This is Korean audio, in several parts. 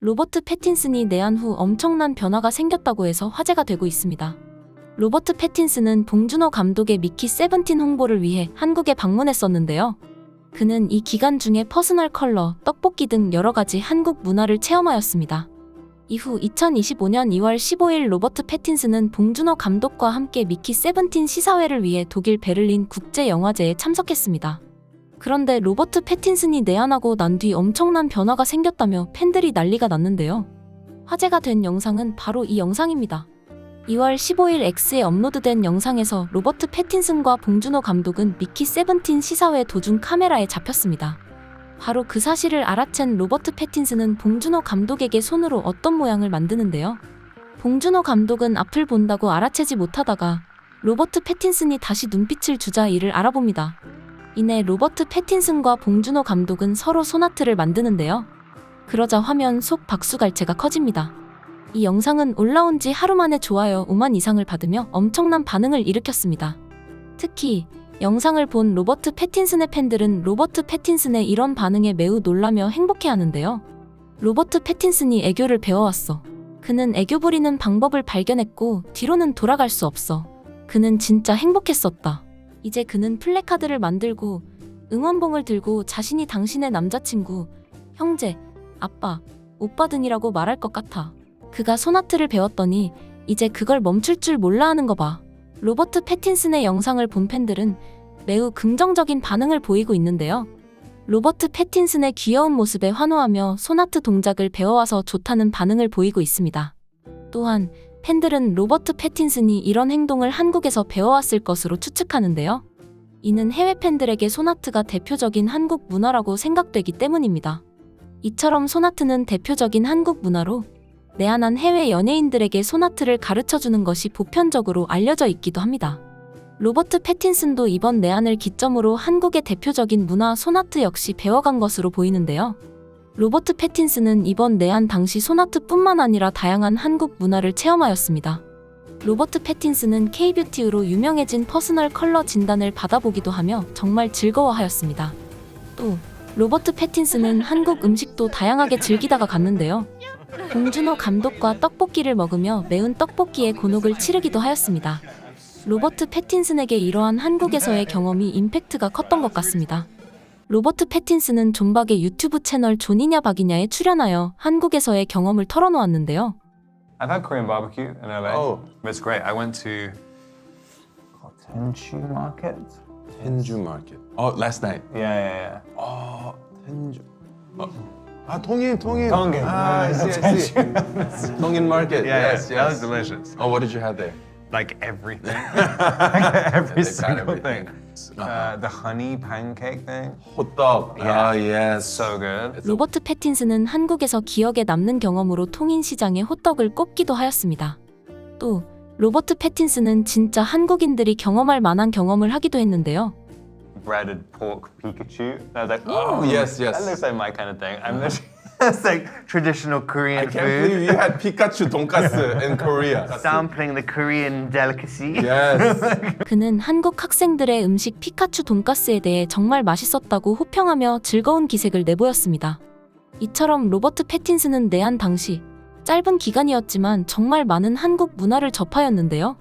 로버트 패틴슨이 내한 후 엄청난 변화가 생겼다고 해서 화제가 되고 있습니다. 로버트 패틴슨은 봉준호 감독의 미키 세븐틴 홍보를 위해 한국에 방문했었는데요. 그는 이 기간 중에 퍼스널 컬러, 떡볶이 등 여러 가지 한국 문화를 체험하였습니다. 이후 2025년 2월 15일 로버트 패틴슨은 봉준호 감독과 함께 미키 세븐틴 시사회를 위해 독일 베를린 국제영화제에 참석했습니다. 그런데 로버트 패틴슨이 내한하고 난 뒤 엄청난 변화가 생겼다며 팬들이 난리가 났는데요. 화제가 된 영상은 바로 이 영상입니다. 2월 15일 X에 업로드된 영상에서 로버트 패틴슨과 봉준호 감독은 미키 세븐틴 시사회 도중 카메라에 잡혔습니다. 바로 그 사실을 알아챈 로버트 패틴슨은 봉준호 감독에게 손으로 어떤 모양을 만드는데요. 봉준호 감독은 앞을 본다고 알아채지 못하다가 로버트 패틴슨이 다시 눈빛을 주자 이를 알아봅니다. 이내 로버트 패틴슨과 봉준호 감독은 서로 소나트를 만드는데요. 그러자 화면 속 박수갈채가 커집니다. 이 영상은 올라온 지 하루 만에 좋아요 5만 이상을 받으며 엄청난 반응을 일으켰습니다. 특히 영상을 본 로버트 패틴슨의 팬들은 로버트 패틴슨의 이런 반응에 매우 놀라며 행복해하는데요. 로버트 패틴슨이 애교를 배워왔어. 그는 애교 부리는 방법을 발견했고 뒤로는 돌아갈 수 없어. 그는 진짜 행복했었다. 이제 그는 플래카드를 만들고 응원봉을 들고 자신이 당신의 남자친구, 형제, 아빠, 오빠 등이라고 말할 것 같아. 그가 소나트를 배웠더니 이제 그걸 멈출 줄 몰라 하는 거 봐. 로버트 패틴슨의 영상을 본 팬들은 매우 긍정적인 반응을 보이고 있는데요. 로버트 패틴슨의 귀여운 모습에 환호하며 소나트 동작을 배워와서 좋다는 반응을 보이고 있습니다. 또한 팬들은 로버트 패틴슨이 이런 행동을 한국에서 배워왔을 것으로 추측하는데요. 이는 해외 팬들에게 소나트가 대표적인 한국 문화라고 생각되기 때문입니다. 이처럼 소나트는 대표적인 한국 문화로 내한한 해외 연예인들에게 소나트를 가르쳐주는 것이 보편적으로 알려져 있기도 합니다. 로버트 패틴슨도 이번 내한을 기점으로 한국의 대표적인 문화 소나트 역시 배워간 것으로 보이는데요. 로버트 패틴슨은 이번 내한 당시 소나트뿐만 아니라 다양한 한국 문화를 체험하였습니다. 로버트 패틴슨은 K-뷰티로 유명해진 퍼스널 컬러 진단을 받아보기도 하며 정말 즐거워하였습니다. 또 로버트 패틴슨은 한국 음식도 다양하게 즐기다가 갔는데요. 봉준호 감독과 떡볶이를 먹으며 매운 떡볶이의 곤혹을 치르기도 하였습니다. 로버트 패틴슨에게 이러한 한국에서의 경험이 임팩트가 컸던 것 같습니다. 로버트 패틴슨은 존박의 유튜브 채널 존이냐 박이냐에 출연하여 한국에서의 경험을 털어놓았는데요. I've had Korean barbecue in LA. Oh. It's great. I went to Tenchu Market. Tenju Market. Oh, last night. Yeah. Oh, Tenju. Oh. Tongin. Tongin. Ah, I see. Tongin Market. Yes. That was delicious. Oh, what did you have there? Like everything. They've Every got single everything. thing. The honey pancake thing. 호떡. Ah, yes. So good. 로버트 패틴슨은 한국에서 기억에 남는 경험으로 통인시장에 호떡을 꼽기도 하였습니다. 또 로버트 패틴슨은 진짜 한국인들이 경험할 만한 경험을 하기도 했는데요. Breaded pork Pikachu. I was like, Oh, yes. that looks like my kind of thing. I'm literally, it's like traditional Korean I can't believe you had Pikachu 돈가스 in Korea. Sampling the Korean delicacy. Yes. 그는 한국 학생들의 음식 피카츄 돈가스에 대해 정말 맛있었다고 호평하며 즐거운 기색을 내보였습니다. 이처럼 로버트 패틴슨은 내한 당시 짧은 기간이었지만 정말 많은 한국 문화를 접하였는데요.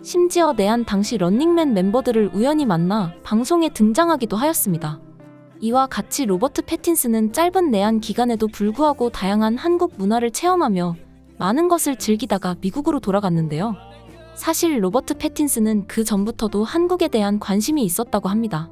심지어 내한 당시 런닝맨 멤버들을 우연히 만나 방송에 등장하기도 하였습니다. 이와 같이 로버트 패틴슨은 짧은 내한 기간에도 불구하고 다양한 한국 문화를 체험하며 많은 것을 즐기다가 미국으로 돌아갔는데요. 사실 로버트 패틴슨은 그 전부터도 한국에 대한 관심이 있었다고 합니다.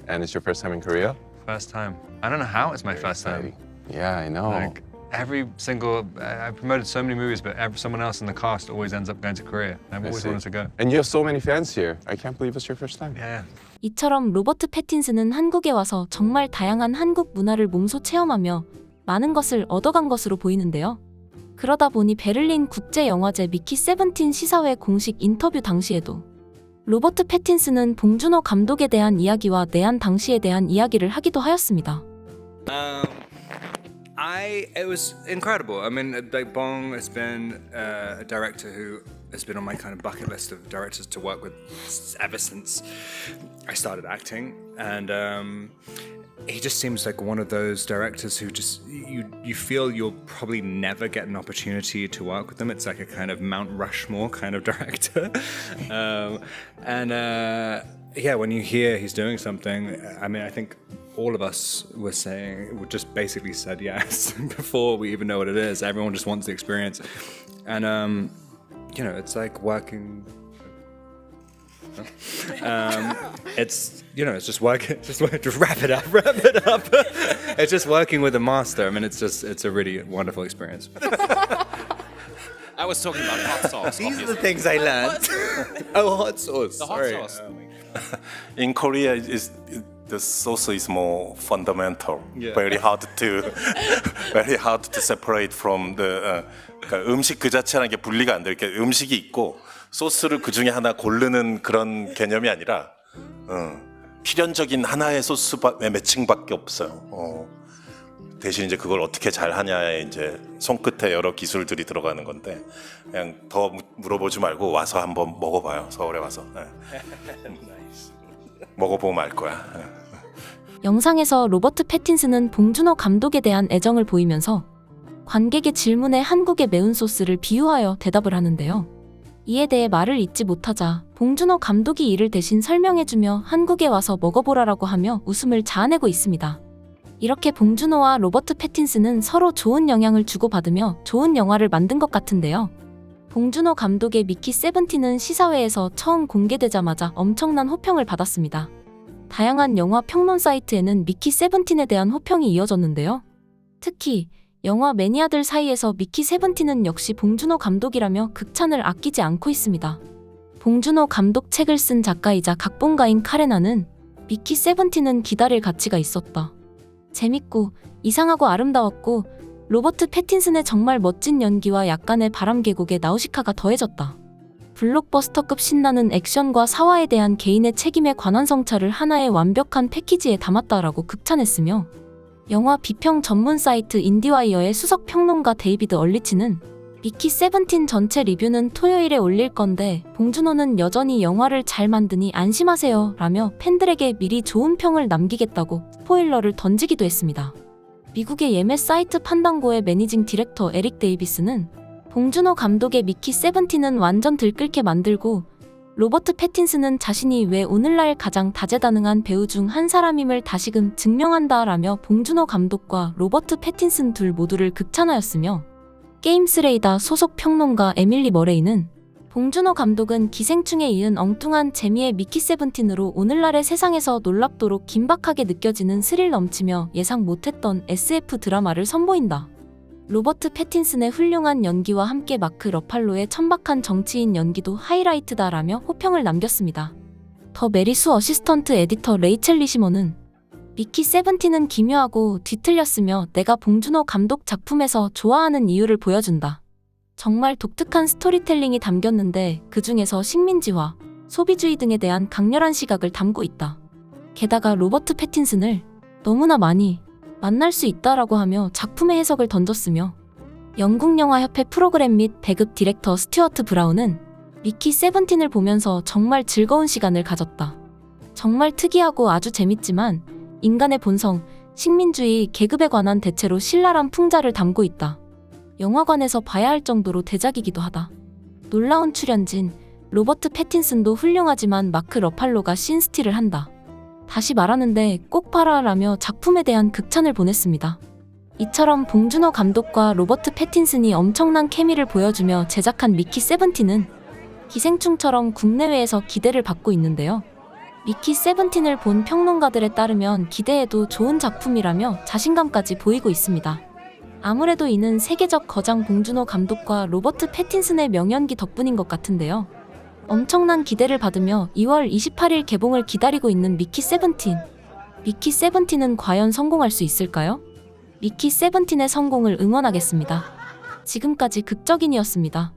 And it's your first time in Korea? First time. I don't know how it's my first time. Yeah, I know. Like every single, I've promoted so many movies, but someone else in the cast always ends up going to Korea. I've always wanted to go. And you have so many fans here. I can't believe it's your first time. Yeah. 이처럼 로버트 패틴슨은 한국에 와서 정말 다양한 한국 문화를 몸소 체험하며 많은 것을 얻어간 것으로 보이는데요. 그러다 보니 베를린 국제영화제 미키 세븐틴 시사회 공식 인터뷰 당시에도 로버트 패틴슨은 봉준호 감독에 대한 이야기와 내한 당시에 대한 이야기를 하기도 하였습니다. It was incredible. I mean, like Bong has been a director who has been on my kind of bucket list of directors to work with ever since I started acting, and he just seems like one of those directors who just you feel you'll probably never get an opportunity to work with them. It's like a kind of Mount Rushmore kind of director. Yeah, when you hear he's doing something, I mean, I think all of us were just basically said yes before we even know what it is. Everyone just wants the experience. And, you know, it's like working... it's, you know, it's just working, just wrap it up. It's just working with a master. I mean, it's a really wonderful experience. I was talking about hot sauce. These are the things I learned. Oh, hot sauce. The hot Sorry. sauce. In Korea, the sauce is more fundamental. Yeah. Very hard to separate from the. 그러니까 음식 그 자체라는 게 분리가 안 돼. 이렇게 음식이 있고 소스를 그 중에 하나 고르는 그런 개념이 아니라 필연적인 하나의 소스의 매칭밖에 없어요. 대신 이제 그걸 어떻게 잘 하냐에 이제 손끝에 여러 기술들이 들어가는 건데 그냥 더 물어보지 말고 와서 한번 먹어봐요. 서울에 와서. 네. 먹어보면 알 거야. 영상에서 로버트 패틴슨은 봉준호 감독에 대한 애정을 보이면서 관객의 질문에 한국의 매운 소스를 비유하여 대답을 하는데요. 이에 대해 말을 잇지 못하자 봉준호 감독이 이를 대신 설명해주며 한국에 와서 먹어보라라고 하며 웃음을 자아내고 있습니다. 이렇게 봉준호와 로버트 패틴슨은 서로 좋은 영향을 주고받으며 좋은 영화를 만든 것 같은데요. 봉준호 감독의 미키 세븐틴은 시사회에서 처음 공개되자마자 엄청난 호평을 받았습니다. 다양한 영화 평론 사이트에는 미키 세븐틴에 대한 호평이 이어졌는데요. 특히 영화 매니아들 사이에서 미키 세븐틴은 역시 봉준호 감독이라며 극찬을 아끼지 않고 있습니다. 봉준호 감독 책을 쓴 작가이자 각본가인 카레나는 미키 세븐틴은 기다릴 가치가 있었다. 재밌고 이상하고 아름다웠고 로버트 패틴슨의 정말 멋진 연기와 약간의 바람 계곡에 나우시카가 더해졌다. 블록버스터급 신나는 액션과 사화에 대한 개인의 책임에 관한 성찰을 하나의 완벽한 패키지에 담았다라고 극찬했으며 영화 비평 전문 사이트 인디와이어의 수석 평론가 데이비드 얼리치는 미키 세븐틴 전체 리뷰는 토요일에 올릴 건데 봉준호는 여전히 영화를 잘 만드니 안심하세요 라며 팬들에게 미리 좋은 평을 남기겠다고 스포일러를 던지기도 했습니다. 미국의 예매 사이트 판단고의 매니징 디렉터 에릭 데이비스는 봉준호 감독의 미키 세븐틴은 완전 들끓게 만들고 로버트 패틴슨은 자신이 왜 오늘날 가장 다재다능한 배우 중 한 사람임을 다시금 증명한다라며 봉준호 감독과 로버트 패틴슨 둘 모두를 극찬하였으며 게임스레이다 소속 평론가 에밀리 머레이는 봉준호 감독은 기생충에 이은 엉뚱한 재미의 미키 세븐틴으로 오늘날의 세상에서 놀랍도록 긴박하게 느껴지는 스릴 넘치며 예상 못했던 SF 드라마를 선보인다. 로버트 패틴슨의 훌륭한 연기와 함께 마크 러팔로의 천박한 정치인 연기도 하이라이트다라며 호평을 남겼습니다. 더 메리수 어시스턴트 에디터 레이첼 리시머는 미키 세븐틴은 기묘하고 뒤틀렸으며 내가 봉준호 감독 작품에서 좋아하는 이유를 보여준다. 정말 독특한 스토리텔링이 담겼는데 그 중에서 식민지화, 소비주의 등에 대한 강렬한 시각을 담고 있다. 게다가 로버트 패틴슨을 너무나 많이 만날 수 있다라고 하며 작품의 해석을 던졌으며 영국영화협회 프로그램 및 배급 디렉터 스튜어트 브라운은 미키 세븐틴을 보면서 정말 즐거운 시간을 가졌다. 정말 특이하고 아주 재밌지만 인간의 본성, 식민주의, 계급에 관한 대체로 신랄한 풍자를 담고 있다. 영화관에서 봐야 할 정도로 대작이기도 하다. 놀라운 출연진, 로버트 패틴슨도 훌륭하지만 마크 러팔로가 신스틸을 한다. 다시 말하는데 꼭 봐라라며 작품에 대한 극찬을 보냈습니다. 이처럼 봉준호 감독과 로버트 패틴슨이 엄청난 케미를 보여주며 제작한 미키 세븐틴은 기생충처럼 국내외에서 기대를 받고 있는데요. 미키 세븐틴을 본 평론가들에 따르면 기대해도 좋은 작품이라며 자신감까지 보이고 있습니다. 아무래도 이는 세계적 거장 봉준호 감독과 로버트 패틴슨의 명연기 덕분인 것 같은데요. 엄청난 기대를 받으며 2월 28일 개봉을 기다리고 있는 미키 세븐틴. 미키 세븐틴은 과연 성공할 수 있을까요? 미키 세븐틴의 성공을 응원하겠습니다. 지금까지 극적인이었습니다.